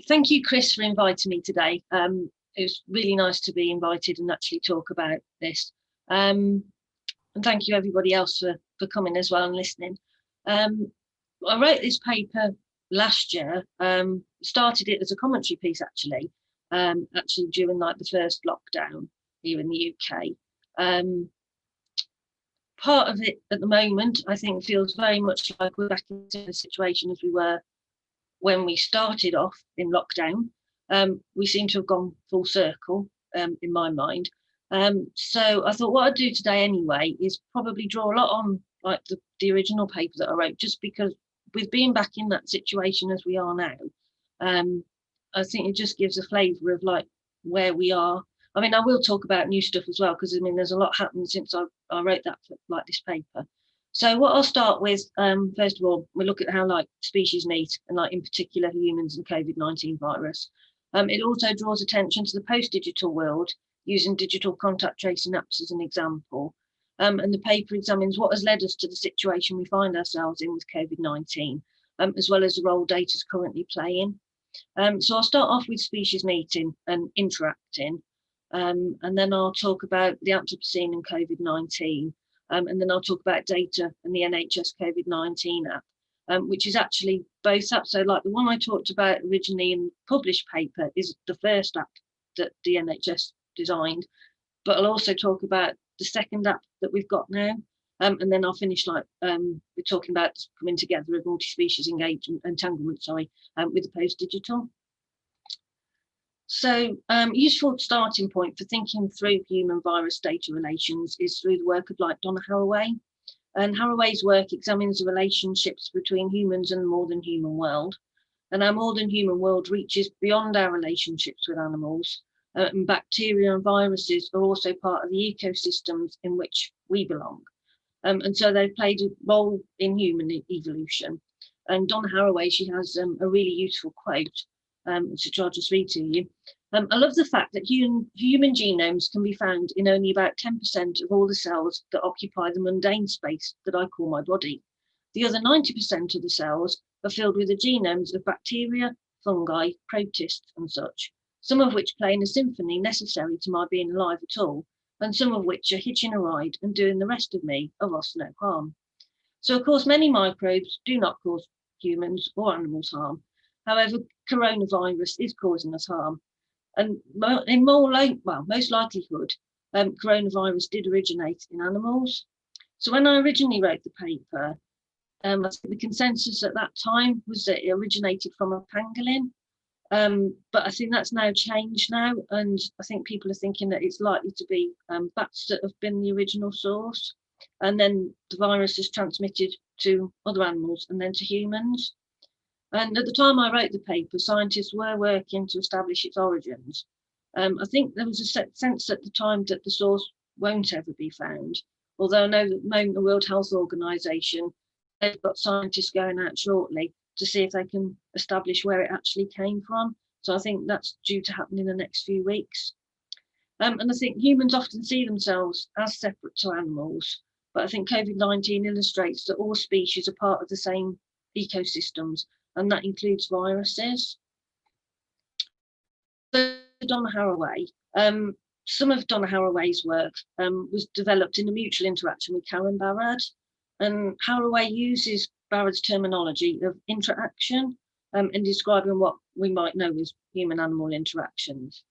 Thank you, Chris, for inviting me today. It was really nice to be invited and actually talk about this. And thank you everybody else for coming as well and listening. I wrote this paper last year, started it as a commentary piece actually during like the first lockdown here in the UK. Part of it at the moment, I think, feels very much like we're back into the situation as we were when we started off in lockdown. We seem to have gone full circle in my mind. So I thought what I'd do today anyway is probably draw a lot on like the original paper that I wrote, just because with being back in that situation as we are now, I think it just gives a flavour of like where we are. I mean, I will talk about new stuff as well, because I mean, there's a lot happened since I wrote that like this paper. So what I'll start with, first of all, we'll look at how like species meet, and like in particular humans and COVID-19 virus. It also draws attention to the post-digital world, using digital contact tracing apps as an example. And the paper examines what has led us to the situation we find ourselves in with COVID-19, as well as the role data is currently playing. So I'll start off with species meeting and interacting, and then I'll talk about the Anthropocene and COVID-19, and then I'll talk about data and the NHS COVID19 app, which is actually both apps. So like the one I talked about originally in the published paper is the first app that the NHS designed, but I'll also talk about the second app that we've got now, and then I'll finish like we're talking about coming together of multi-species engagement entanglement, with the PostDigital. So useful starting point for thinking through human virus data relations is through the work of like Donna Haraway. And Haraway's work examines the relationships between humans and the more than human world. And our more than human world reaches beyond our relationships with animals. And bacteria and viruses are also part of the ecosystems in which we belong. And so they've played a role in human evolution. And Donna Haraway, she has a really useful quote, which I'll just read to you. I love the fact that human genomes can be found in only about 10% of all the cells that occupy the mundane space that I call my body. The other 90% of the cells are filled with the genomes of bacteria, fungi, protists and such, some of which play in a symphony necessary to my being alive at all, and some of which are hitching a ride and doing the rest of me of us no harm. So of course, many microbes do not cause humans or animals harm. However, coronavirus is causing us harm. And in most likelihood, coronavirus did originate in animals. So when I originally wrote the paper, I think the consensus at that time was that it originated from a pangolin. But I think that's now changed now. And I think people are thinking that it's likely to be bats that have been the original source. And then the virus is transmitted to other animals and then to humans. And at the time I wrote the paper, scientists were working to establish its origins. I think there was a sense at the time that the source won't ever be found, although I know that at the moment the World Health Organization, they've got scientists going out shortly to see if they can establish where it actually came from. So I think that's due to happen in the next few weeks. And I think humans often see themselves as separate to animals, but I think COVID-19 illustrates that all species are part of the same ecosystems, and that includes viruses. So Donna Haraway, some of Donna Haraway's work was developed in a mutual interaction with Karen Barrard, and Haraway uses Barrard's terminology of interaction in describing what we might know as human-animal interactions.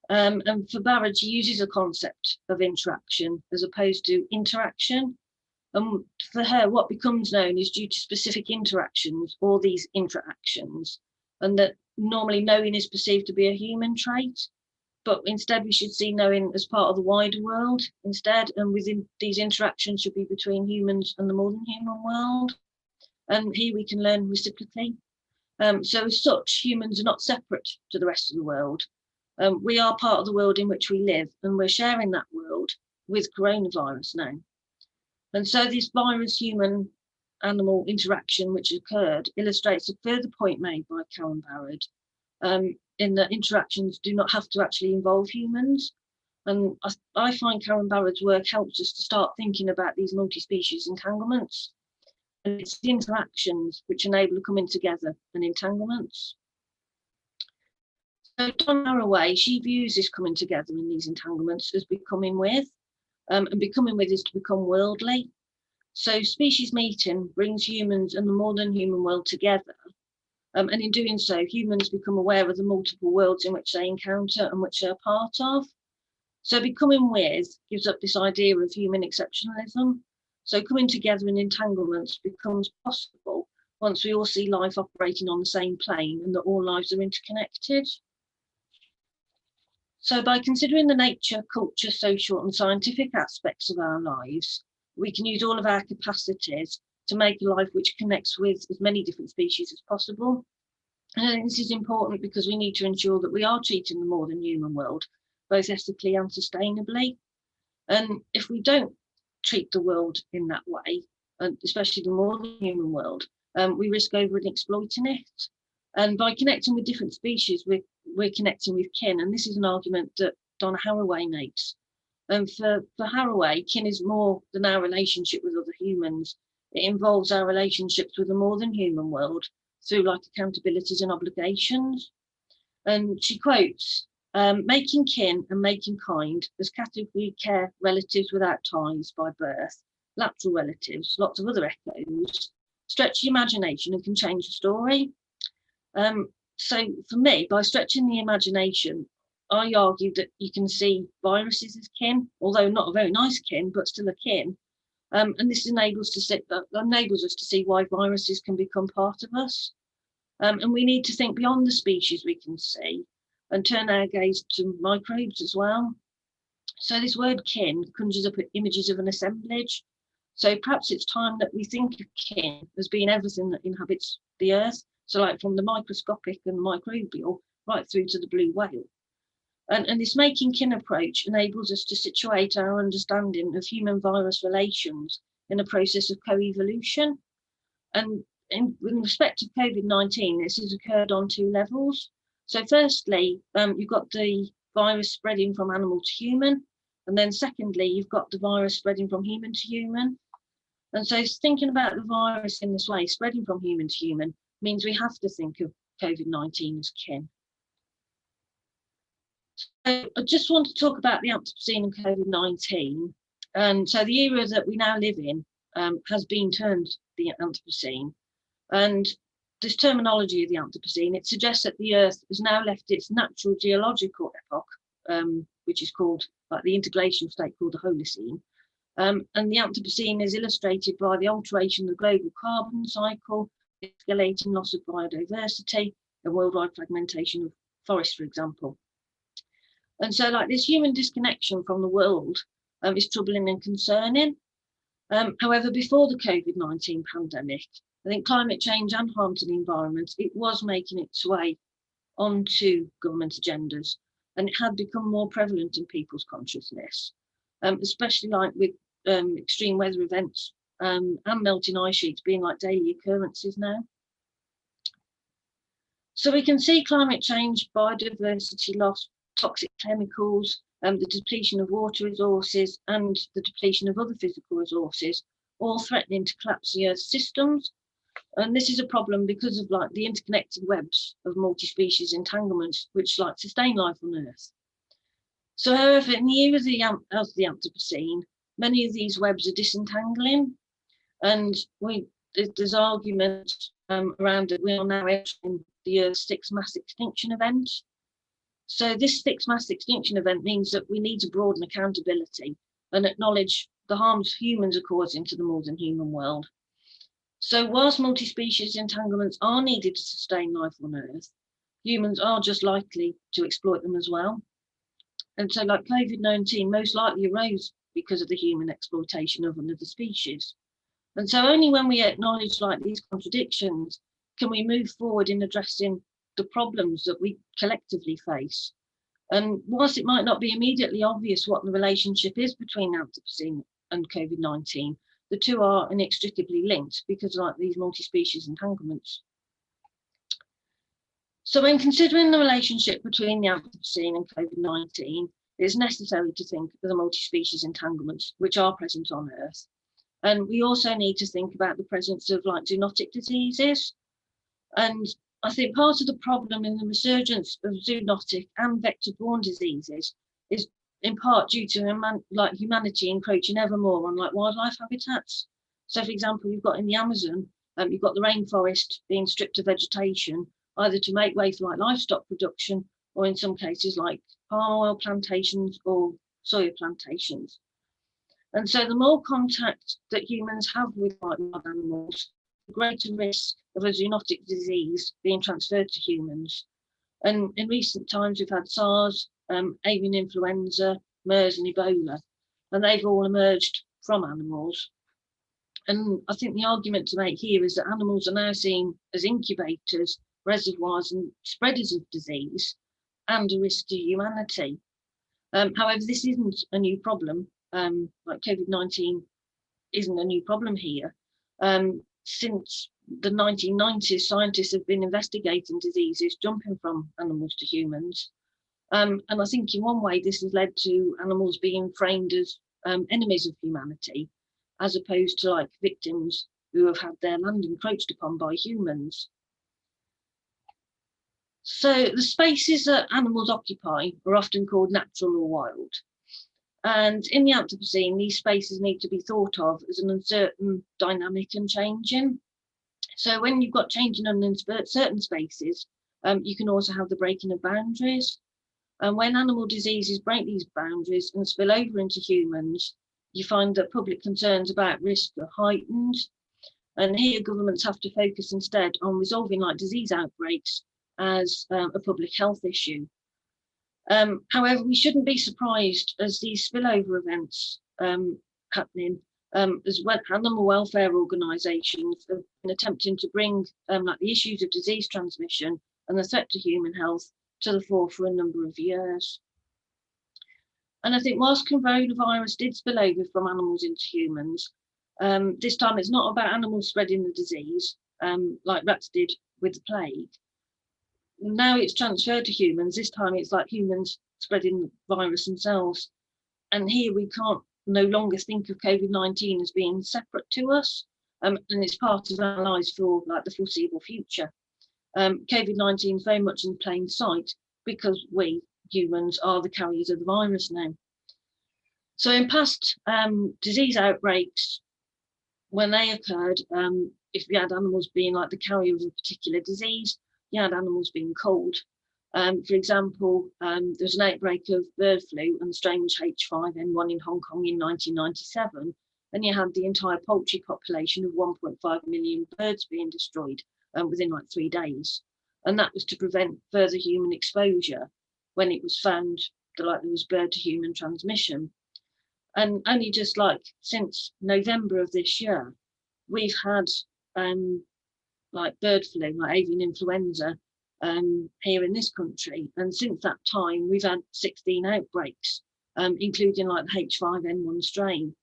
And for Barrard, she uses a concept of interaction as opposed to interaction. And for her, what becomes known is due to specific interactions or these interactions, and that normally knowing is perceived to be a human trait, but instead we should see knowing as part of the wider world instead, and within these interactions should be between humans and the more than human world. And here we can learn reciprocally. So as such, humans are not separate to the rest of the world. We are part of the world in which we live, and we're sharing that world with coronavirus now. And so this virus-human-animal interaction which occurred illustrates a further point made by Karen Barrard, in that interactions do not have to actually involve humans. And I find Karen Barrard's work helps us to start thinking about these multi-species entanglements. And it's the interactions which enable the coming together and entanglements. So Donna Haraway, she views this coming together in these entanglements as becoming with, and becoming with is to become worldly. So species meeting brings humans and the more than human world together. And in doing so, humans become aware of the multiple worlds in which they encounter and which they're part of. So becoming with gives up this idea of human exceptionalism. So coming together in entanglements becomes possible once we all see life operating on the same plane and that all lives are interconnected. So by considering the nature, culture, social and scientific aspects of our lives, we can use all of our capacities to make a life which connects with as many different species as possible. And I think this is important because we need to ensure that we are treating the more than human world both ethically and sustainably. And if we don't treat the world in that way, and especially the more than human world, we risk over and exploiting it. And by connecting with different species, we're connecting with kin. And this is an argument that Donna Haraway makes. And for Haraway, kin is more than our relationship with other humans. It involves our relationships with the more than human world through like accountabilities and obligations. And she quotes, making kin and making kind as category care relatives without ties by birth, lateral relatives, lots of other echoes, stretch the imagination and can change the story. So for me, by stretching the imagination, I argue that you can see viruses as kin, although not a very nice kin, but still a kin. And this enables us to see why viruses can become part of us. And we need to think beyond the species we can see and turn our gaze to microbes as well. So this word kin conjures up images of an assemblage. So perhaps it's time that we think of kin as being everything that inhabits the earth. So like from the microscopic and microbial right through to the blue whale. And this making kin approach enables us to situate our understanding of human-virus relations in a process of co-evolution. And in respect to COVID-19, this has occurred on two levels. So firstly, you've got the virus spreading from animal to human. And then secondly, you've got the virus spreading from human to human. And so thinking about the virus in this way, spreading from human to human, means we have to think of COVID-19 as kin. So I just want to talk about the Anthropocene and COVID-19. And so the era that we now live in has been termed the Anthropocene. And this terminology of the Anthropocene, it suggests that the Earth has now left its natural geological epoch, which is called, like the interglacial state called the Holocene. And the Anthropocene is illustrated by the alteration of the global carbon cycle, escalating loss of biodiversity, and worldwide fragmentation of forests, for example. And so like this human disconnection from the world is troubling and concerning. However, before the COVID-19 pandemic, I think climate change and harm to the environment, it was making its way onto government agendas, and it had become more prevalent in people's consciousness, especially like with extreme weather events and melting ice sheets being like daily occurrences now. So we can see climate change, biodiversity loss, toxic chemicals, the depletion of water resources and the depletion of other physical resources, all threatening to collapse the Earth's systems. And this is a problem because of like the interconnected webs of multi-species entanglements, which like sustain life on Earth. So however, in the era of the Anthropocene, many of these webs are disentangling, and there's arguments around it. We are now entering the Earth's sixth mass extinction event. So this sixth mass extinction event means that we need to broaden accountability and acknowledge the harms humans are causing to the more than human world. So whilst multi-species entanglements are needed to sustain life on Earth, humans are just likely to exploit them as well. And so like COVID-19 most likely arose because of the human exploitation of another species. And so only when we acknowledge like these contradictions can we move forward in addressing the problems that we collectively face. And whilst it might not be immediately obvious what the relationship is between Anthropocene and COVID-19, the two are inextricably linked because like these multi-species entanglements. So when considering the relationship between the Anthropocene and COVID-19, it is necessary to think of the multi-species entanglements which are present on Earth. And we also need to think about the presence of like zoonotic diseases. And I think part of the problem in the resurgence of zoonotic and vector-borne diseases is in part due to humanity encroaching ever more on wildlife habitats. So, for example, you've got in the Amazon, you've got the rainforest being stripped of vegetation, either to make way for livestock production, or in some cases like palm oil plantations or soya plantations. And so the more contact that humans have with wild animals, the greater risk of a zoonotic disease being transferred to humans. And in recent times, we've had SARS, avian influenza, MERS and Ebola, and they've all emerged from animals. And I think the argument to make here is that animals are now seen as incubators, reservoirs and spreaders of disease and a risk to humanity. However, this isn't a new problem. Like COVID-19 isn't a new problem here. Since the 1990s, scientists have been investigating diseases jumping from animals to humans. And I think in one way this has led to animals being framed as enemies of humanity, as opposed to victims who have had their land encroached upon by humans. So the spaces that animals occupy are often called natural or wild. And in the Anthropocene, these spaces need to be thought of as an uncertain, dynamic and changing. So when you've got changing and uncertain spaces, you can also have the breaking of boundaries. And when animal diseases break these boundaries and spill over into humans, you find that public concerns about risk are heightened. And here governments have to focus instead on resolving disease outbreaks as a public health issue. However, we shouldn't be surprised as these spillover events happening, as well animal welfare organisations have been attempting to bring the issues of disease transmission and the threat to human health to the fore for a number of years. And I think whilst coronavirus did spill over from animals into humans, this time it's not about animals spreading the disease like rats did with the plague. Now it's transferred to humans. This time it's like humans spreading the virus themselves. And here we can't no longer think of COVID-19 as being separate to us. And it's part of our lives for the foreseeable future. COVID-19 is very much in plain sight because we humans are the carriers of the virus now. So in past disease outbreaks, when they occurred, if we had animals being the carrier of a particular disease, you had animals being cold. For example, there was an outbreak of bird flu and the strain was H5N1 in Hong Kong in 1997. And you had the entire poultry population of 1.5 million birds being destroyed within 3 days. And that was to prevent further human exposure when it was found that there was bird to human transmission. And only just since November of this year, we've had bird flu, avian influenza here in this country. And since that time, we've had 16 outbreaks, including the H5N1 strain.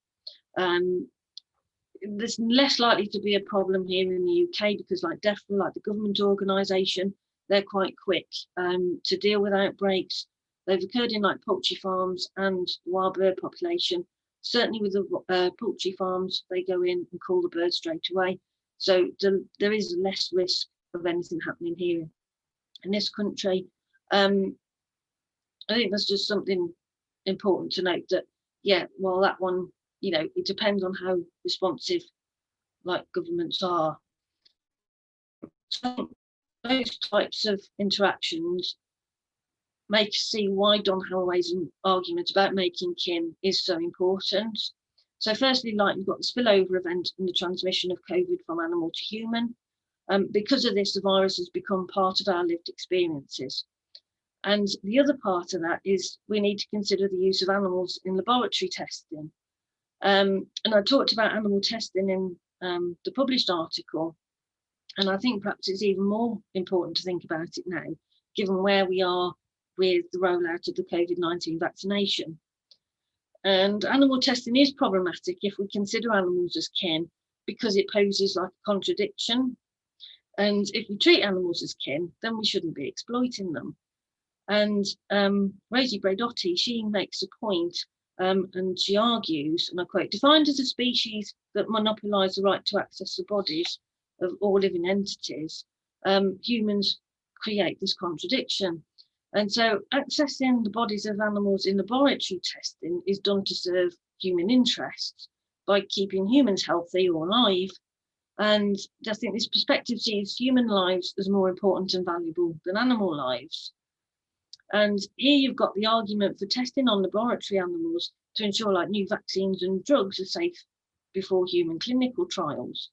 There's less likely to be a problem here in the UK because DEFRA, the government organisation, they're quite quick to deal with outbreaks. They've occurred in poultry farms and the wild bird population. Certainly with the poultry farms, they go in and call the birds straight away. So there is less risk of anything happening here in this country. I think that's just something important to note that, well, that one, it depends on how responsive governments are. So those types of interactions make us see why Don Holloway's argument about making kin is so important. So firstly, you've got the spillover event and the transmission of COVID from animal to human. Because of this, the virus has become part of our lived experiences. And the other part of that is we need to consider the use of animals in laboratory testing. And I talked about animal testing in the published article. And I think perhaps it's even more important to think about it now, given where we are with the rollout of the COVID-19 vaccination. And animal testing is problematic if we consider animals as kin, because it poses a contradiction. And if we treat animals as kin, then we shouldn't be exploiting them. And Rosie Braidotti, she makes a point, and she argues, and I quote, defined as a species that monopolise the right to access the bodies of all living entities, humans create this contradiction. And so accessing the bodies of animals in laboratory testing is done to serve human interests by keeping humans healthy or alive. And I think this perspective sees human lives as more important and valuable than animal lives. And here you've got the argument for testing on laboratory animals to ensure like new vaccines and drugs are safe before human clinical trials.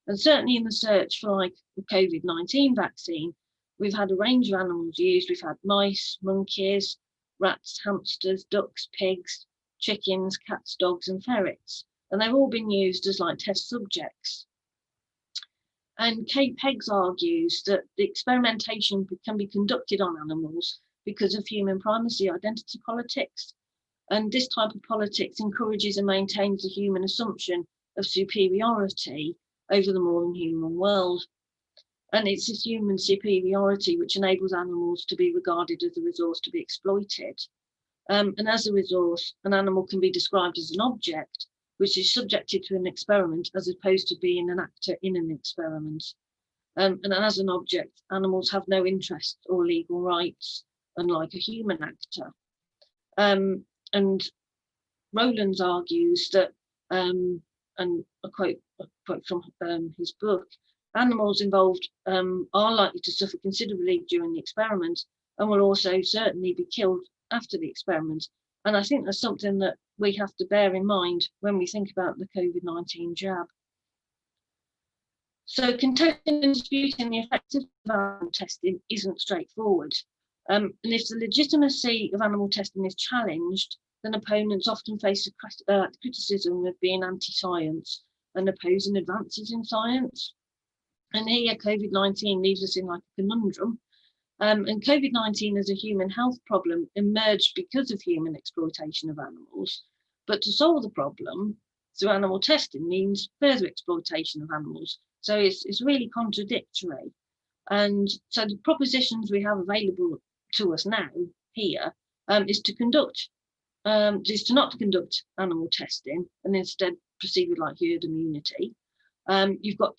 And certainly in the search for like the COVID-19 vaccine, we've had a range of animals used. We've had mice, monkeys, rats, hamsters, ducks, pigs, chickens, cats, dogs, and ferrets. And they've all been used as like test subjects. And Kate Peggs argues that the experimentation can be conducted on animals because of human primacy identity politics. And this type of politics encourages and maintains the human assumption of superiority over the more than human world. And it's this human superiority which enables animals to be regarded as a resource to be exploited. And as a resource, an animal can be described as an object, which is subjected to an experiment as opposed to being an actor in an experiment. And as an object, animals have no interest or legal rights, unlike a human actor. And Rowlands argues that, and a quote from his book, animals involved are likely to suffer considerably during the experiment and will also certainly be killed after the experiment. And I think that's something that we have to bear in mind when we think about the COVID-19 jab. So contesting and disputing the effectiveness of animal testing isn't straightforward. And if the legitimacy of animal testing is challenged, then opponents often face the criticism of being anti-science and opposing advances in science. And here COVID-19 leaves us in like a conundrum. And COVID-19 as a human health problem emerged because of human exploitation of animals. But to solve the problem through animal testing means further exploitation of animals. So it's really contradictory. And so the propositions we have available to us now here is not to conduct animal testing and instead proceed with like herd immunity. You've got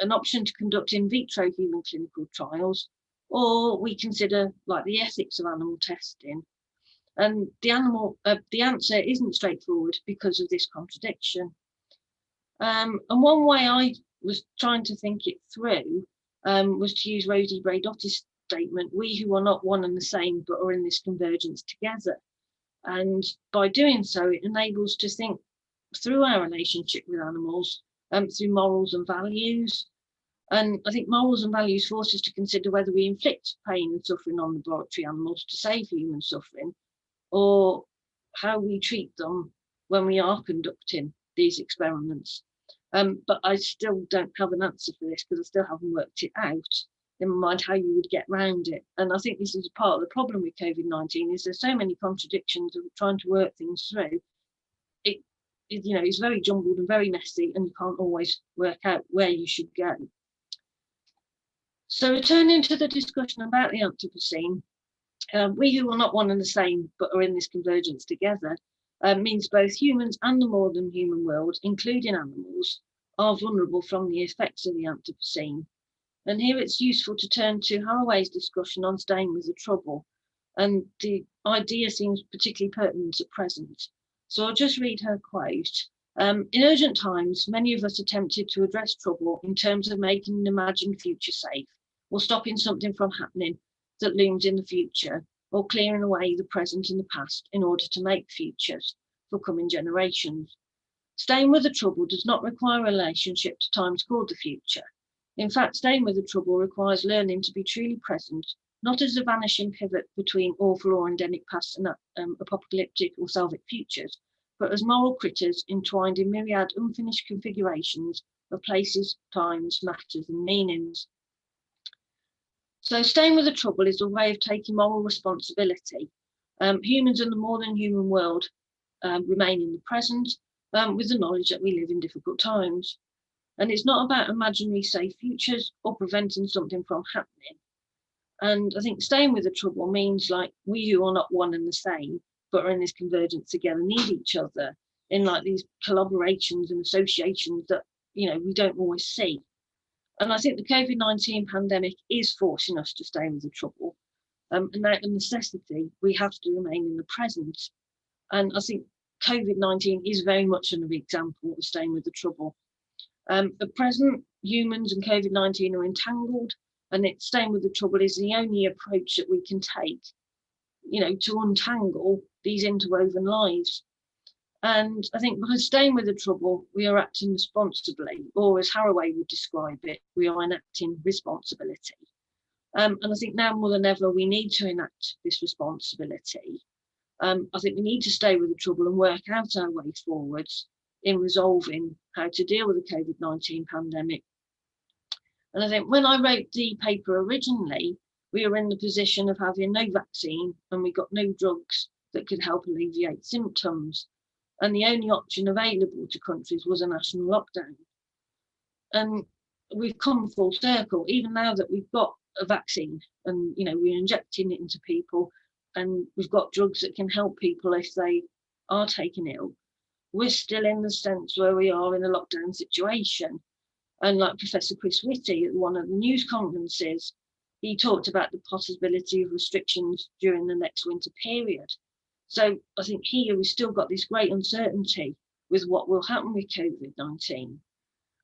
an option to conduct in vitro human clinical trials, or we consider like the ethics of animal testing. And the answer isn't straightforward because of this contradiction. And one way I was trying to think it through was to use Rosie Braidotti's statement, "We who are not one and the same, but are in this convergence together." And by doing so, it enables to think through our relationship with animals through morals and values. And I think morals and values force us to consider whether we inflict pain and suffering on laboratory animals to save human suffering, or how we treat them when we are conducting these experiments. But I still don't have an answer for this because I still haven't worked it out in my mind how you would get around it. And I think this is part of the problem with COVID-19 is there's so many contradictions of trying to work things through. It's very jumbled and very messy, and you can't always work out where you should go. So returning to the discussion about the Anthropocene, we who are not one and the same, but are in this convergence together, means both humans and the more than human world, including animals, are vulnerable from the effects of the Anthropocene. And here it's useful to turn to Haraway's discussion on staying with the trouble. And the idea seems particularly pertinent at present. So I'll just read her quote. In urgent times, many of us attempted to address trouble in terms of making an imagined future safe, or stopping something from happening that looms in the future, or clearing away the present and the past in order to make futures for coming generations. Staying with the trouble does not require a relationship to times called the future. In fact, staying with the trouble requires learning to be truly present, not as a vanishing pivot between awful or endemic past and apocalyptic or salvic futures, but as moral critters entwined in myriad unfinished configurations of places, times, matters, and meanings. So staying with the trouble is a way of taking moral responsibility. Humans and the more than human world remain in the present with the knowledge that we live in difficult times. And it's not about imaginary safe futures or preventing something from happening. And I think staying with the trouble means like we who are not one and the same, but are in this convergence together, need each other in like these collaborations and associations that, we don't always see. And I think the COVID-19 pandemic is forcing us to stay with the trouble. And out of necessity, we have to remain in the present. And I think COVID-19 is very much an example of staying with the trouble. At present, humans and COVID-19 are entangled, and staying with the trouble is the only approach that we can take, to untangle these interwoven lives. And I think by staying with the trouble, we are acting responsibly, or as Haraway would describe it, we are enacting responsibility. And I think now more than ever, we need to enact this responsibility. I think we need to stay with the trouble and work out our way forwards in resolving how to deal with the COVID-19 pandemic. And I think when I wrote the paper originally, we were in the position of having no vaccine and we got no drugs that could help alleviate symptoms. And the only option available to countries was a national lockdown. And we've come full circle, even now that we've got a vaccine and, we're injecting it into people and we've got drugs that can help people if they are taken ill. We're still in the sense where we are in a lockdown situation. And like Professor Chris Whitty at one of the news conferences, he talked about the possibility of restrictions during the next winter period. So I think here we've still got this great uncertainty with what will happen with COVID-19.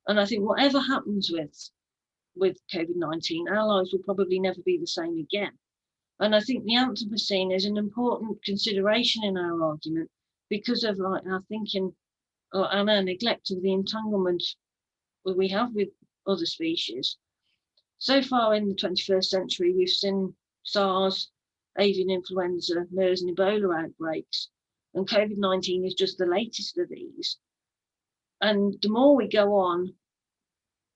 And I think whatever happens with COVID-19, our lives will probably never be the same again. And I think the Anthropocene is an important consideration in our argument because of our thinking and our neglect of the entanglement that we have with other species. So far in the 21st century, we've seen SARS, avian influenza, MERS and Ebola outbreaks, and COVID-19 is just the latest of these. And the more we go on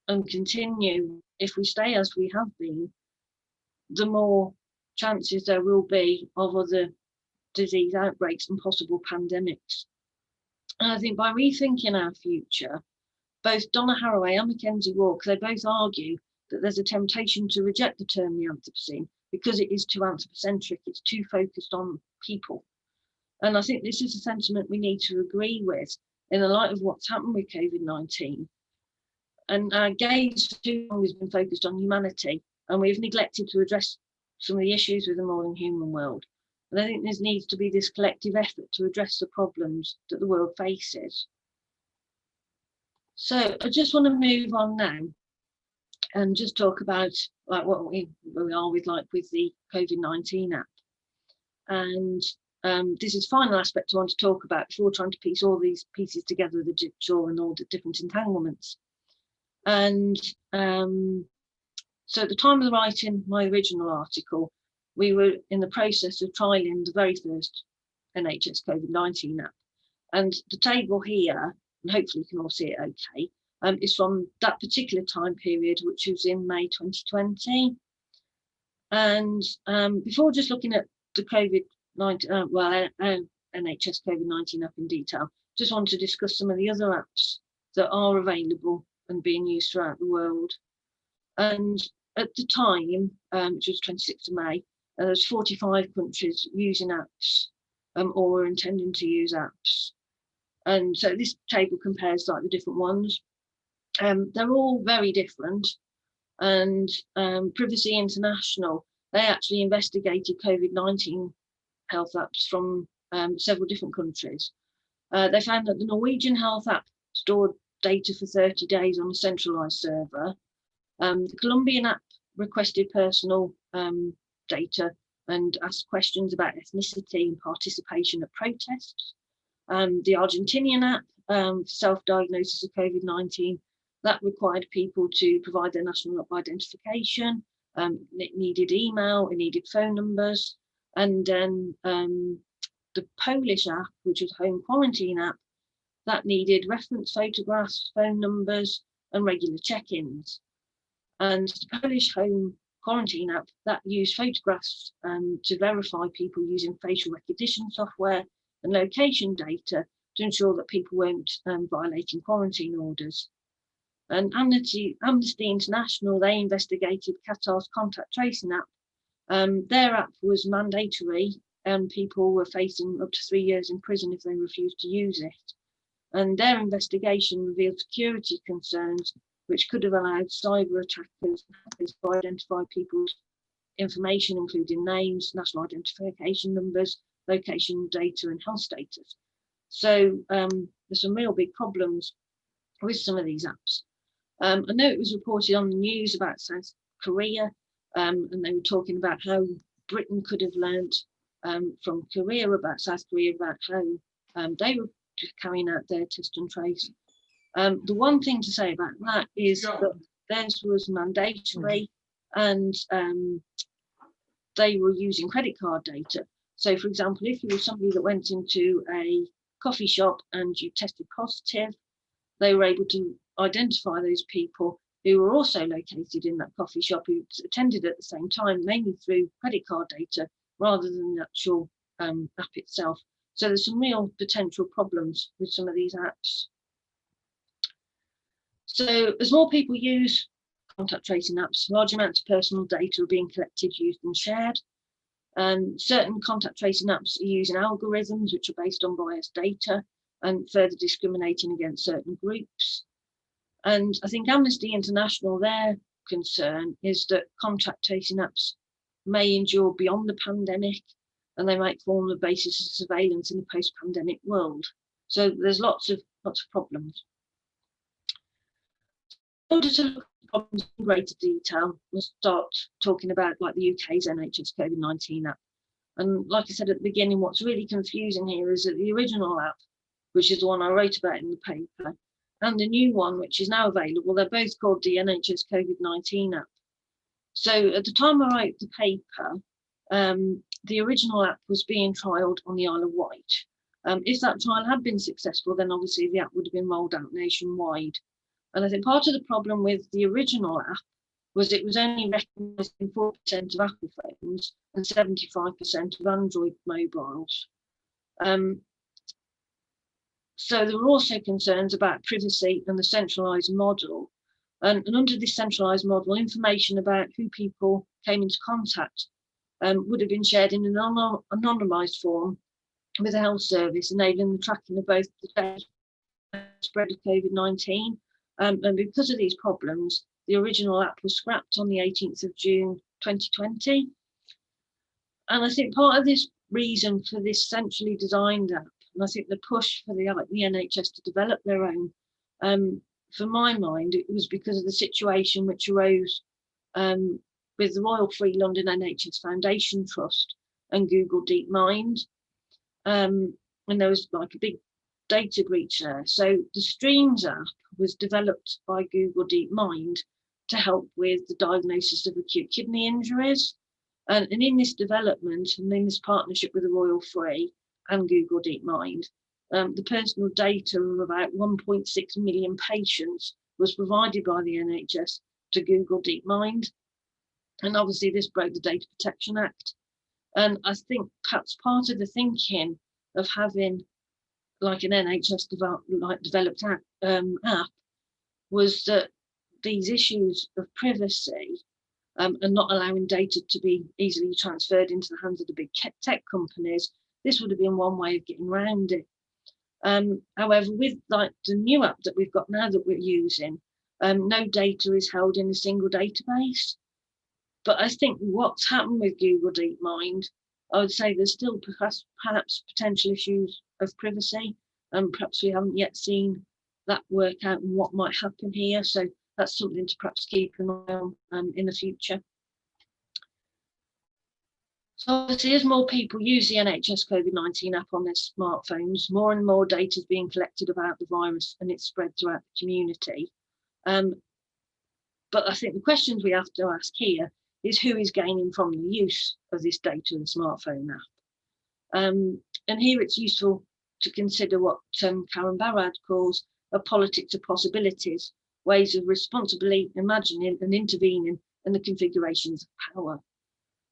and continue, if we stay as we have been, the more chances there will be of other disease outbreaks and possible pandemics. And I think by rethinking our future, both Donna Haraway and Mackenzie Walker, they both argue that there's a temptation to reject the term the Anthropocene because it is too anthropocentric, it's too focused on people. And I think this is a sentiment we need to agree with in the light of what's happened with COVID-19. And our gaze for too long has been focused on humanity, and we've neglected to address some of the issues with the modern human world. And I think there needs to be this collective effort to address the problems that the world faces. So I just want to move on now and just talk about what we are with the COVID-19 app. And this is the final aspect I want to talk about before trying to piece all these pieces together, the jigsaw and all the different entanglements. And so at the time of the writing my original article, we were in the process of trialing the very first NHS COVID-19 app. And the table here, and hopefully you can all see it okay, is from that particular time period, which was in May 2020. And before just looking at the COVID-19, NHS COVID-19 app in detail, just want to discuss some of the other apps that are available and being used throughout the world. And at the time, which was 26th of May, there's 45 countries using apps or were intending to use apps. And so this table compares the different ones. They're all very different. And Privacy International, they actually investigated COVID-19 health apps from several different countries. They found that the Norwegian health app stored data for 30 days on a centralized server. The Colombian app requested personal data and asked questions about ethnicity and participation at protests. The Argentinian app, self-diagnosis of COVID-19, that required people to provide their national identification. It needed email, it needed phone numbers. And then the Polish app, which was a home quarantine app, that needed reference photographs, phone numbers, and regular check-ins. And the Polish home quarantine app, that used photographs to verify people using facial recognition software and location data to ensure that people weren't violating quarantine orders. And Amnesty International, they investigated Qatar's contact tracing app. Their app was mandatory and people were facing up to 3 years in prison if they refused to use it. And their investigation revealed security concerns which could have allowed cyber attackers to identify people's information, including names, national identification numbers, location data, and health status. So there's some real big problems with some of these apps. I know it was reported on the news about South Korea, and they were talking about how Britain could have learnt from Korea about South Korea about how they were carrying out their test and trace. The one thing to say about that is that theirs was mandatory, and they were using credit card data. So, for example, if you were somebody that went into a coffee shop and you tested positive, they were able to identify those people who were also located in that coffee shop who attended at the same time, mainly through credit card data rather than the actual app itself. So there's some real potential problems with some of these apps. So as more people use contact tracing apps, large amounts of personal data are being collected, used and shared. Certain contact tracing apps are using algorithms which are based on biased data and further discriminating against certain groups. And I think Amnesty International, their concern is that contact tracing apps may endure beyond the pandemic, and they might form the basis of surveillance in a post-pandemic world. So there's lots of problems. In order to look at problems in greater detail, we'll start talking about like the UK's NHS COVID-19 app. And like I said at the beginning, what's really confusing here is that the original app, which is the one I wrote about in the paper, and the new one, which is now available, they're both called the NHS COVID-19 app. So at the time I wrote the paper, the original app was being trialled on the Isle of Wight. If that trial had been successful, then obviously the app would have been rolled out nationwide. And I think part of the problem with the original app was it was only recognised in 4% of Apple phones and 75% of Android mobiles. So there were also concerns about privacy and the centralised model. And under this centralised model, information about who people came into contact would have been shared in an anonymised form with a health service, enabling the tracking of both the spread of COVID-19. And because of these problems, the original app was scrapped on the 18th of June 2020. And I think part of this reason for this centrally designed app, and I think the push for the NHS to develop their own, for my mind, it was because of the situation which arose with the Royal Free London NHS Foundation Trust and Google DeepMind. And there was like a big data breach there. So the Streams app was developed by Google DeepMind to help with the diagnosis of acute kidney injuries. And in this development and in this partnership with the Royal Free and Google DeepMind, the personal data of about 1.6 million patients was provided by the NHS to Google DeepMind. And obviously this broke the Data Protection Act. And I think perhaps part of the thinking of having like an NHS developed app was that these issues of privacy and not allowing data to be easily transferred into the hands of the big tech companies, this would have been one way of getting around it. However, with like the new app that we've got now that we're using, no data is held in a single database. But I think what's happened with Google DeepMind, I would say there's still perhaps potential issues of privacy, and perhaps we haven't yet seen that work out and what might happen here. So that's something to perhaps keep an eye on in the future. So obviously, as more people use the NHS COVID-19 app on their smartphones, more and more data is being collected about the virus and it's spread throughout the community. But I think the questions we have to ask here is who is gaining from the use of this data and smartphone app. And here it's useful to consider what Karen Barad calls a politics of possibilities, ways of responsibly imagining and intervening in the configurations of power.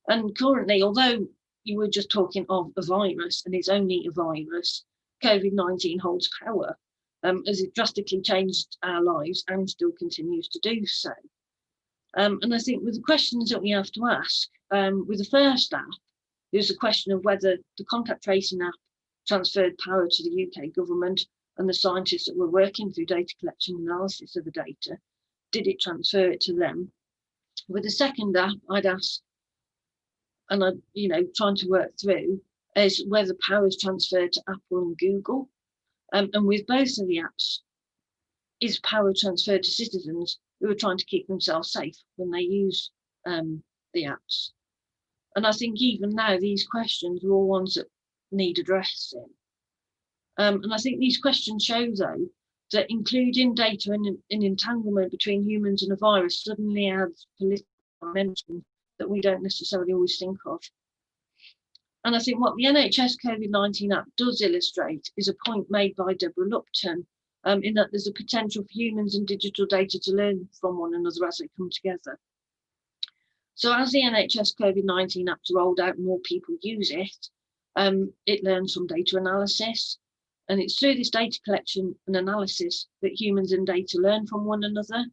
And currently, although you were just talking of a virus and it's only a virus, COVID-19 holds power as it drastically changed our lives and still continues to do so. And I think with the questions that we have to ask, with the first app, there's the question of whether the contact tracing app transferred power to the UK government and the scientists that were working through data collection and analysis of the data. did it transfer it to them? With the second app, I'd ask, and I'd, trying to work through, is whether power is transferred to Apple and Google. And with both of the apps, is power transferred to citizens who are trying to keep themselves safe when they use the apps? And I think even now, these questions are all ones that need addressing. And I think these questions show, though, that including data and entanglement between humans and a virus suddenly adds political dimension that we don't necessarily always think of. And I think what the NHS COVID-19 app does illustrate is a point made by Deborah Lupton, in that there's a potential for humans and digital data to learn from one another as they come together. So as the NHS COVID-19 app's rolled out and more people use it, it learns from data analysis. And it's through this data collection and analysis that humans and data learn from one another.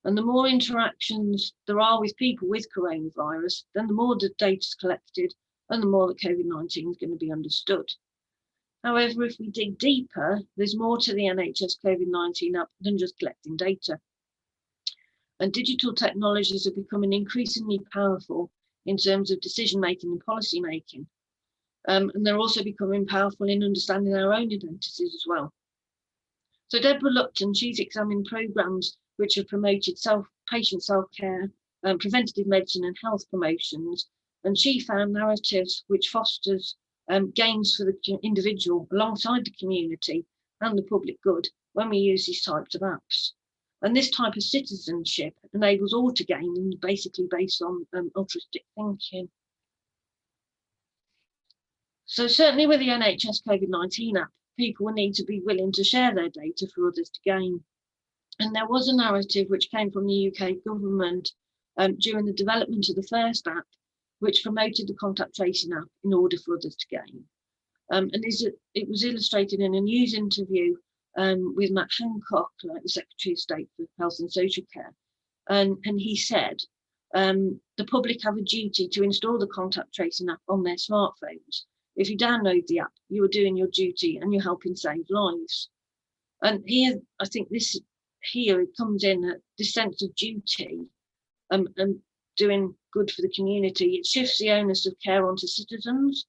And the more interactions there are with people with coronavirus, then the more the data is collected and the more that COVID-19 is going to be understood. However, if we dig deeper, there's more to the NHS COVID-19 app than just collecting data. And digital technologies are becoming increasingly powerful in terms of decision making and policy making. And they're also becoming powerful in understanding our own identities as well. So Deborah Lupton, she's examined programmes which have promoted patient self-care, preventative medicine and health promotions. And she found narratives which fosters gains for the individual alongside the community and the public good when we use these types of apps. And this type of citizenship enables all to gain, and basically based on altruistic thinking. So certainly with the NHS COVID-19 app, people will need to be willing to share their data for others to gain. And there was a narrative which came from the UK government during the development of the first app, which promoted the contact tracing app in order for others to gain. And it was illustrated in a news interview with Matt Hancock, like the Secretary of State for Health and Social Care. And he said, the public have a duty to install the contact tracing app on their smartphones. If you download the app, you are doing your duty and you're helping save lives. And here, I think it comes in this sense of duty and doing good for the community. It shifts the onus of care onto citizens.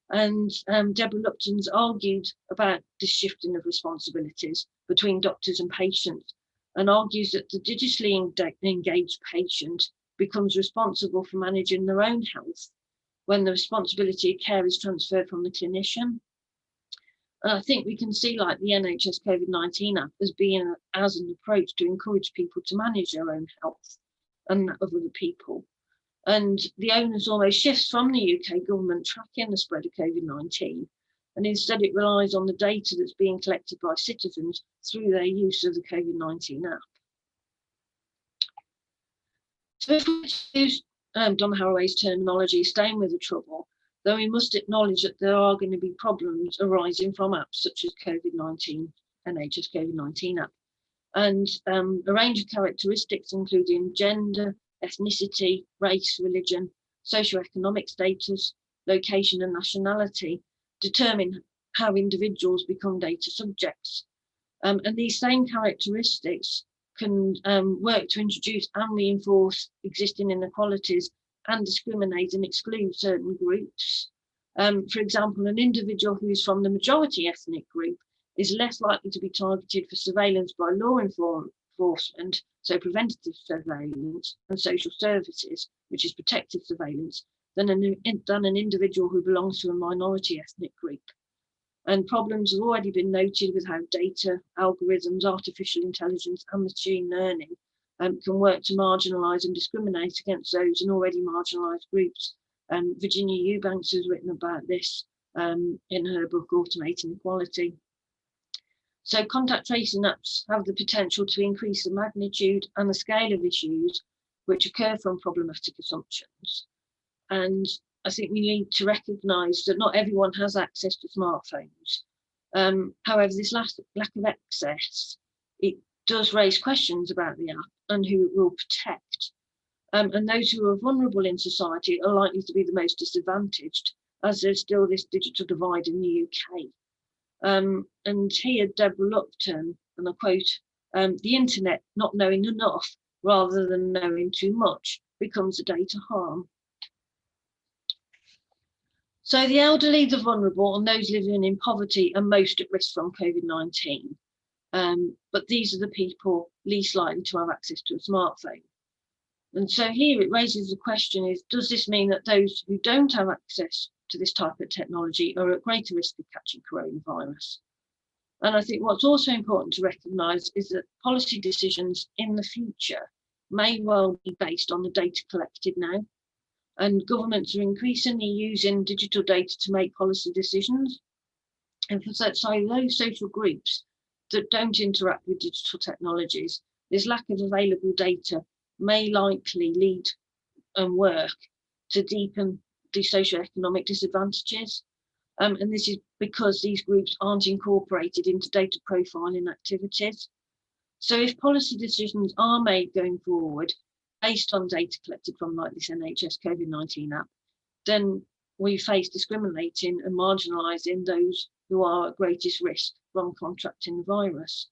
And Deborah Lupton's argued about this shifting of responsibilities between doctors and patients, and argues that the digitally engaged patient becomes responsible for managing their own health when the responsibility of care is transferred from the clinician. And I think we can see like the NHS COVID-19 app as being as an approach to encourage people to manage their own health and that of other people. And the onus almost shifts from the UK government tracking the spread of COVID-19, and instead it relies on the data that's being collected by citizens through their use of the COVID-19 app. So if we use Donna Haraway's terminology, staying with the trouble, though we must acknowledge that there are going to be problems arising from apps such as COVID-19, NHS COVID-19 app, and a range of characteristics including gender, ethnicity, race, religion, socioeconomic status, location and nationality determine how individuals become data subjects. And these same characteristics can work to introduce and reinforce existing inequalities and discriminate and exclude certain groups. For example, an individual who is from the majority ethnic group is less likely to be targeted for surveillance by law enforcement, so preventative surveillance, and social services, which is protective surveillance, than an individual who belongs to a minority ethnic group. And problems have already been noted with how data, algorithms, artificial intelligence and machine learning can work to marginalise and discriminate against those in already marginalised groups. Virginia Eubanks has written about this in her book, Automating Equality. So contact tracing apps have the potential to increase the magnitude and the scale of issues which occur from problematic assumptions. And I think we need to recognise that not everyone has access to smartphones. However, this lack of access, it does raise questions about the app and who it will protect. And those who are vulnerable in society are likely to be the most disadvantaged, as there's still this digital divide in the UK. And here, Deborah Lupton, and I quote, the internet not knowing enough rather than knowing too much becomes a data harm. So the elderly, the vulnerable, and those living in poverty are most at risk from COVID-19. But these are the people least likely to have access to a smartphone. And so here it raises the question is, does this mean that those who don't have access to this type of technology are at greater risk of catching coronavirus? And I think what's also important to recognise is that policy decisions in the future may well be based on the data collected now. And governments are increasingly using digital data to make policy decisions. And for those social groups that don't interact with digital technologies, this lack of available data may likely lead and work to deepen the socioeconomic disadvantages. And this is because these groups aren't incorporated into data profiling activities. So if policy decisions are made going forward based on data collected from like this NHS COVID-19 app, then we face discriminating and marginalising those who are at greatest risk from contracting the virus.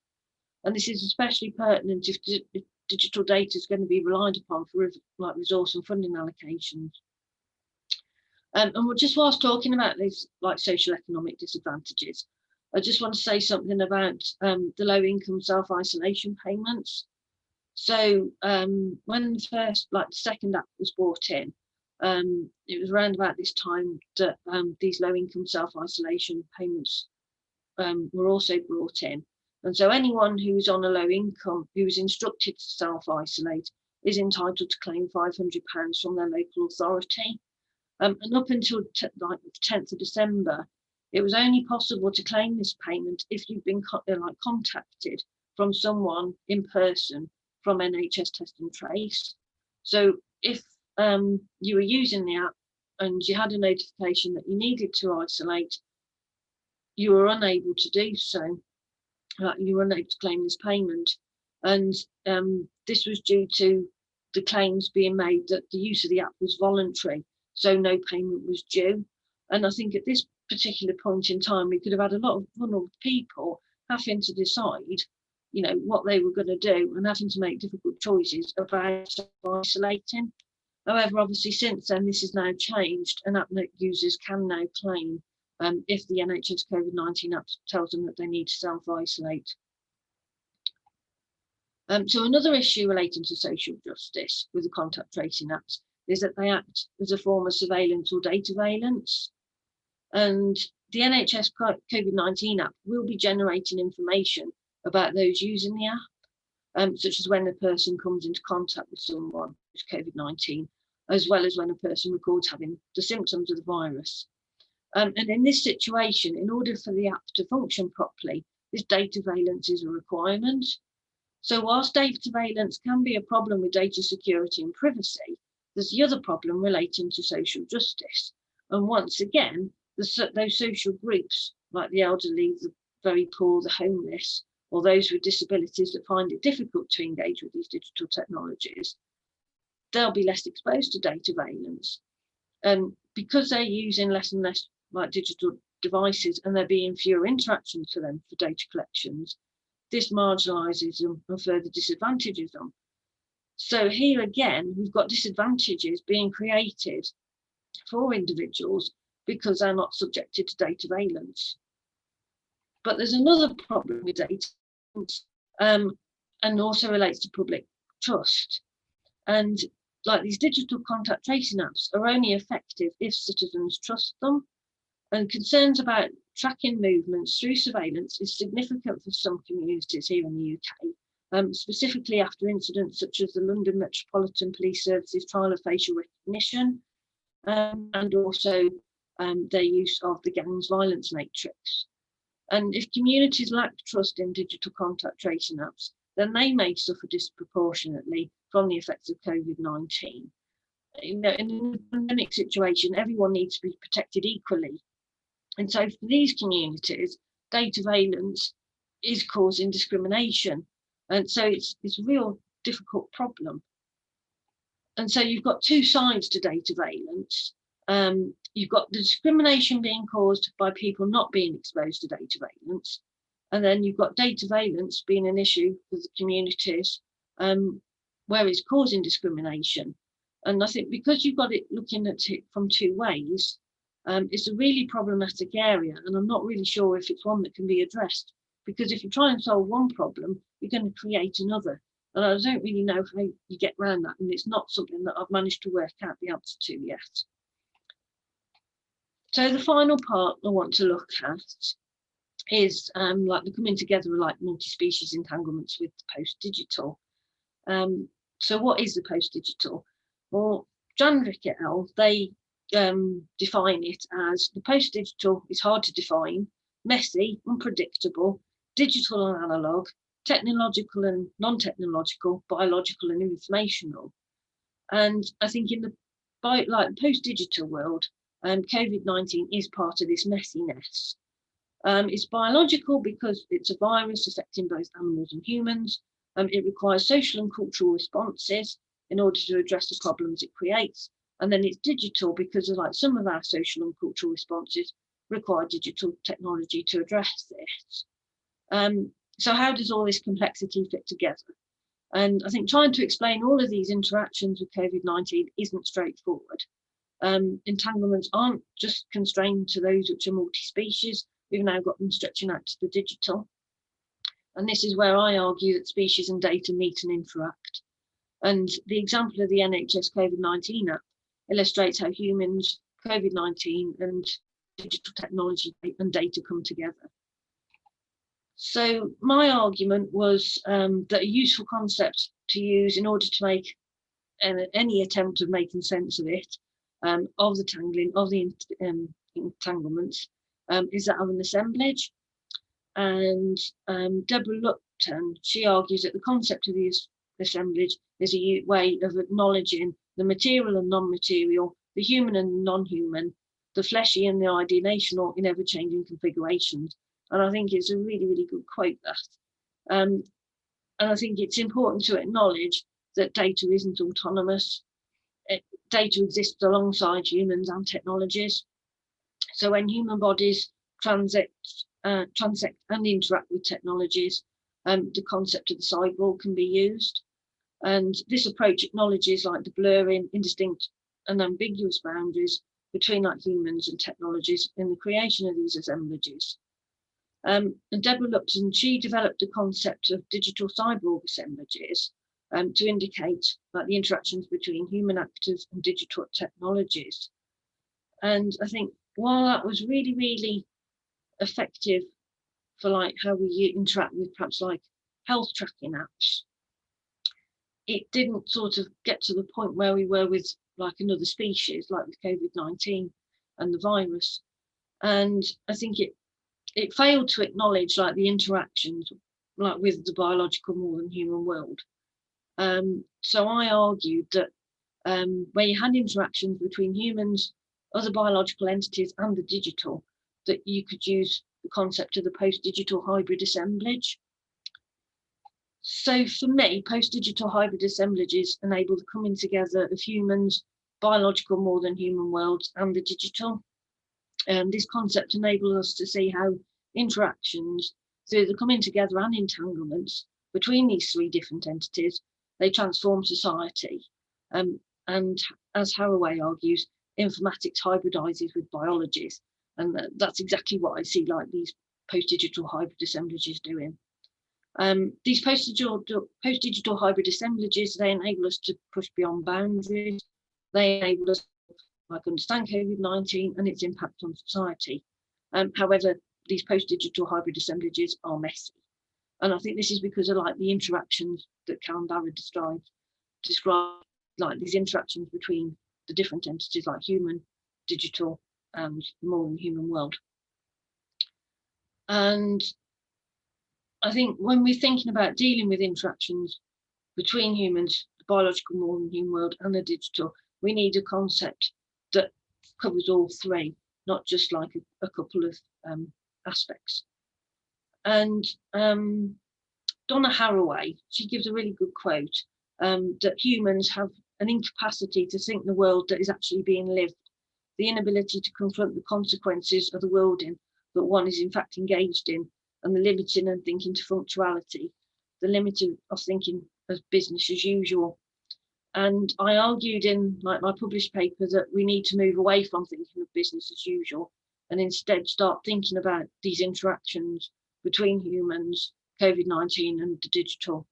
And this is especially pertinent if digital data is going to be relied upon for like resource and funding allocations. And just whilst talking about these like social economic disadvantages, I just want to say something about the low income self-isolation payments. So when the first, like the second app was brought in, it was around about this time that these low income self-isolation payments were also brought in. And so anyone who's on a low income who is instructed to self-isolate is entitled to claim £500 from their local authority. And up until like the 10th of December, it was only possible to claim this payment if you've been contacted from someone in person from NHS Test and Trace. So if you were using the app and you had a notification that you needed to isolate, you were unable to do so. You were unable to claim this payment. And this was due to the claims being made that the use of the app was voluntary, so no payment was due. And I think at this particular point in time, we could have had a lot of vulnerable people having to decide, you know, what they were going to do and having to make difficult choices about isolating. However, obviously since then, this has now changed and app users can now claim if the NHS COVID-19 app tells them that they need to self-isolate. So another issue relating to social justice with the contact tracing apps is that they act as a form of surveillance or data surveillance. And the NHS COVID-19 app will be generating information about those using the app, such as when a person comes into contact with someone with COVID-19, as well as when a person records having the symptoms of the virus. And in this situation, in order for the app to function properly, this data surveillance is a requirement. So whilst data surveillance can be a problem with data security and privacy, there's the other problem relating to social justice. And once again, those social groups like the elderly, the very poor, the homeless, or those with disabilities that find it difficult to engage with these digital technologies, they'll be less exposed to data surveillance. And because they're using less and less like digital devices and there being fewer interactions for them for data collections, this marginalises them and further disadvantages them. So here again, we've got disadvantages being created for individuals because they're not subjected to data surveillance. But there's another problem with data and also relates to public trust. And like these digital contact tracing apps are only effective if citizens trust them. And concerns about tracking movements through surveillance is significant for some communities here in the UK, specifically after incidents such as the London Metropolitan Police Service's trial of facial recognition and also their use of the gang's violence matrix. And if communities lack trust in digital contact tracing apps, then they may suffer disproportionately from the effects of COVID-19. You know, in a pandemic situation, everyone needs to be protected equally. And so for these communities, data surveillance is causing discrimination. And so it's a real difficult problem. And so you've got two sides to data surveillance. You've got the discrimination being caused by people not being exposed to data surveillance. And then you've got data valence being an issue for the communities, where it's causing discrimination. And I think because you've got it looking at it from two ways, it's a really problematic area, and I'm not really sure if it's one that can be addressed, because if you try and solve one problem, you're going to create another. And I don't really know how you get around that, and it's not something that I've managed to work out the answer to yet. So the final part I want to look at is like the coming together of like multi-species entanglements with the PostDigital. So what is the PostDigital? Well, Jandrick et al., they define it as the PostDigital is hard to define, messy, unpredictable, digital and analog, technological and non-technological, biological and informational. And I think in the post-digital world, COVID-19 is part of this messiness. It's biological because it's a virus affecting both animals and humans. It requires social and cultural responses in order to address the problems it creates. And then it's digital because of like some of our social and cultural responses require digital technology to address this. So how does all this complexity fit together? And I think trying to explain all of these interactions with COVID-19 isn't straightforward. Entanglements aren't just constrained to those which are multi-species. We've now got them stretching out to the digital. And this is where I argue that species and data meet and interact. And the example of the NHS COVID19 app illustrates how humans, COVID-19 and digital technology and data come together. So my argument was that a useful concept to use in order to make any attempt of making sense of it, of the tangling, of the entanglements, is that of an assemblage. And Deborah Lupton, she argues that the concept of the assemblage is a way of acknowledging the material and non-material, the human and non-human, the fleshy and the ideational in ever-changing configurations. And I think it's a really, really good quote, that. And I think it's important to acknowledge that data isn't autonomous. Data exists alongside humans and technologies. So when human bodies transect and interact with technologies, the concept of the cyborg can be used. And this approach acknowledges like the blurring, indistinct and ambiguous boundaries between like humans and technologies in the creation of these assemblages. And Deborah Lupton, she developed the concept of digital cyborg assemblages to indicate like the interactions between human actors and digital technologies. And I think while that was really, really effective for like how we interact with perhaps like health tracking apps, it didn't sort of get to the point where we were with like another species, like with COVID-19 and the virus. And I think it failed to acknowledge like the interactions like with the biological more than human world. So I argued that where you had interactions between humans, other biological entities and the digital, that you could use the concept of the post-digital hybrid assemblage. So for me, post-digital hybrid assemblages enable the coming together of humans, biological more than human worlds and the digital. This concept enables us to see how interactions through the coming together and entanglements between these three different entities, they transform society. And as Haraway argues, informatics hybridizes with biologies. And that's exactly what I see like these post-digital hybrid assemblages doing. These post-digital hybrid assemblages, they enable us to push beyond boundaries. They enable us to understand COVID-19 and its impact on society. However, these post-digital hybrid assemblages are messy. And I think this is because of like the interactions that Karen Barra described, like these interactions between the different entities like human, digital, and more than human world. And I think when we're thinking about dealing with interactions between humans, the biological more than human world and the digital, we need a concept that covers all three, not just like a couple of aspects. And Donna Haraway, she gives a really good quote that humans have an incapacity to think the world that is actually being lived, the inability to confront the consequences of the world that one is in fact engaged in, and the limiting and thinking to functionality, the limiting of thinking as business as usual. And I argued in my published paper that we need to move away from thinking of business as usual and instead start thinking about these interactions between humans, COVID-19 and the digital.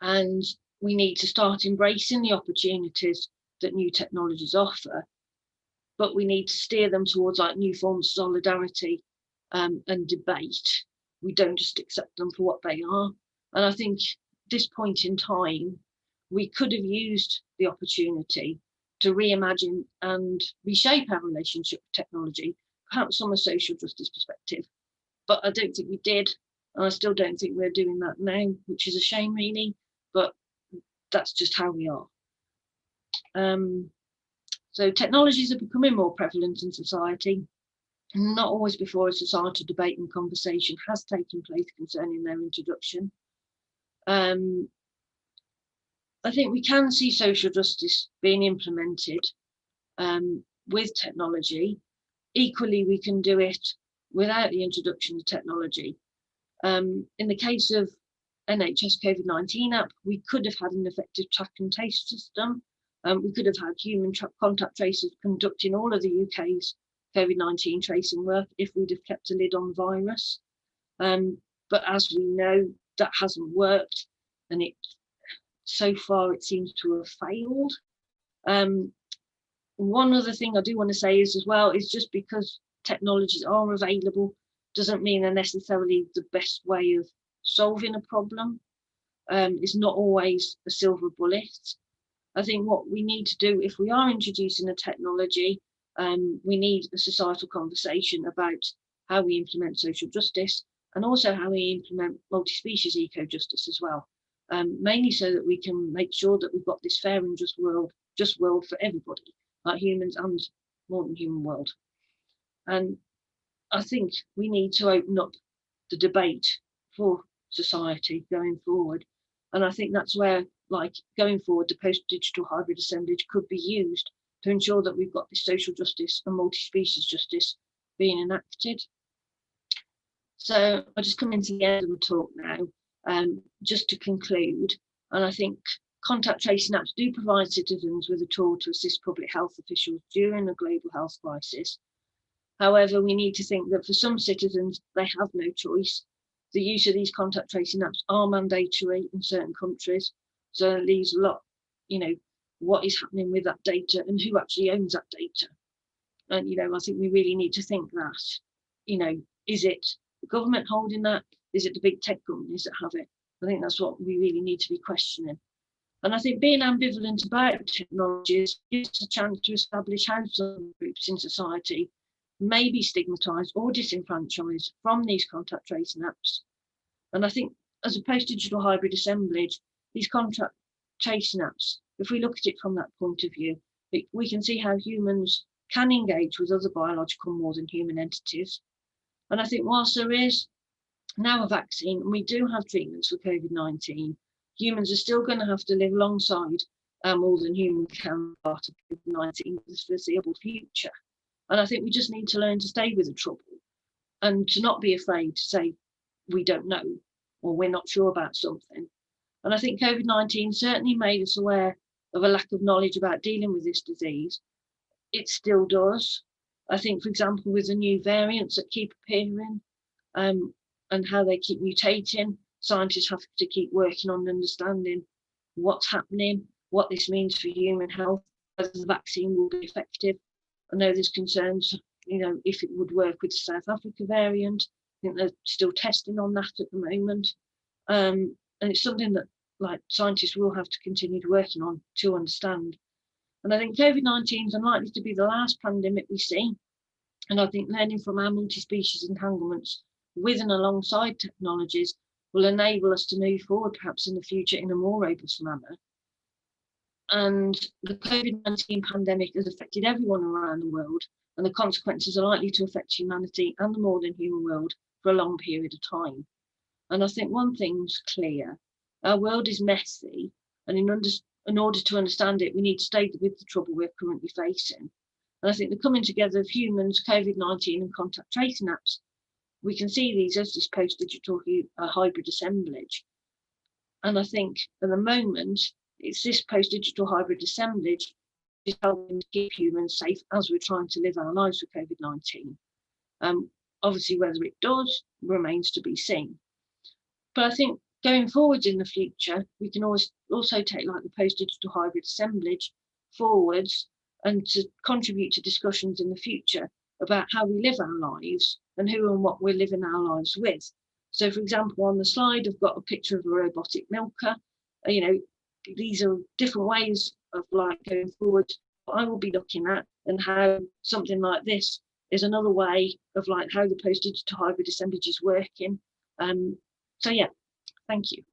And we need to start embracing the opportunities that new technologies offer, but we need to steer them towards like new forms of solidarity and debate. We don't just accept them for what they are. And I think this point in time, we could have used the opportunity to reimagine and reshape our relationship with technology, perhaps from a social justice perspective. But I don't think we did. And I still don't think we're doing that now, which is a shame really, but that's just how we are. So technologies are becoming more prevalent in society. Not always before a societal debate and conversation has taken place concerning their introduction. I think we can see social justice being implemented with technology. Equally, we can do it without the introduction of technology. In the case of NHS COVID19 App, we could have had an effective track and trace system. We could have had human contact tracers conducting all of the UK's COVID-19 tracing work if we'd have kept a lid on the virus. But as we know, that hasn't worked, and so far it seems to have failed. One other thing I do want to say is as well is just because technologies are available doesn't mean they're necessarily the best way of solving a problem. It's not always a silver bullet. I think what we need to do if we are introducing a technology, we need a societal conversation about how we implement social justice and also how we implement multi-species eco-justice as well. Mainly so that we can make sure that we've got this fair and just world for everybody, like humans and more than human world. And I think we need to open up the debate for society going forward. And I think that's where, like going forward, the post-digital hybrid assemblage could be used to ensure that we've got this social justice and multi-species justice being enacted. So I'll just come into the end of the talk now. Just to conclude, and I think contact tracing apps do provide citizens with a tool to assist public health officials during a global health crisis. However, we need to think that for some citizens, they have no choice. The use of these contact tracing apps are mandatory in certain countries. So it leaves a lot, what is happening with that data and who actually owns that data. And, I think we really need to think that, is it the government holding that? Is it the big tech companies that have it? I think that's what we really need to be questioning. And I think being ambivalent about technologies gives us a chance to establish how some groups in society may be stigmatised or disenfranchised from these contact tracing apps. And I think as a post-digital hybrid assemblage, these contact tracing apps, if we look at it from that point of view, we can see how humans can engage with other biological more than human entities. And I think whilst there is now a vaccine and we do have treatments for COVID-19, humans are still going to have to live alongside our more than human counterpart of COVID-19 for the foreseeable future. And I think we just need to learn to stay with the trouble and to not be afraid to say we don't know or we're not sure about something. And I think COVID-19 certainly made us aware of a lack of knowledge about dealing with this disease. It still does. I think, for example, with the new variants that keep appearing and how they keep mutating, scientists have to keep working on understanding what's happening, what this means for human health, whether the vaccine will be effective. I know there's concerns, if it would work with the South Africa variant. I think they're still testing on that at the moment. And it's something that scientists will have to continue working on to understand. And I think COVID-19 is unlikely to be the last pandemic we see. And I think learning from our multi-species entanglements with and alongside technologies will enable us to move forward perhaps in the future in a more robust manner. And the COVID-19 pandemic has affected everyone around the world, and the consequences are likely to affect humanity and the more than human world for a long period of time. And I think one thing's clear, our world is messy, and in order to understand it, we need to stay with the trouble we're currently facing. And I think the coming together of humans, COVID-19 and contact tracing apps we can see these as this post-digital hybrid assemblage. And I think at the moment, it's this post-digital hybrid assemblage is helping to keep humans safe as we're trying to live our lives with COVID-19. Obviously, whether it does remains to be seen. But I think going forwards in the future, we can always also take like the post-digital hybrid assemblage forwards and to contribute to discussions in the future about how we live our lives and who and what we're living our lives with. So, for example, on the slide, I've got a picture of a robotic milker. These are different ways of like going forward. I will be looking at and how something like this is another way of like how the post-digital hybrid assemblage is working. So yeah, thank you.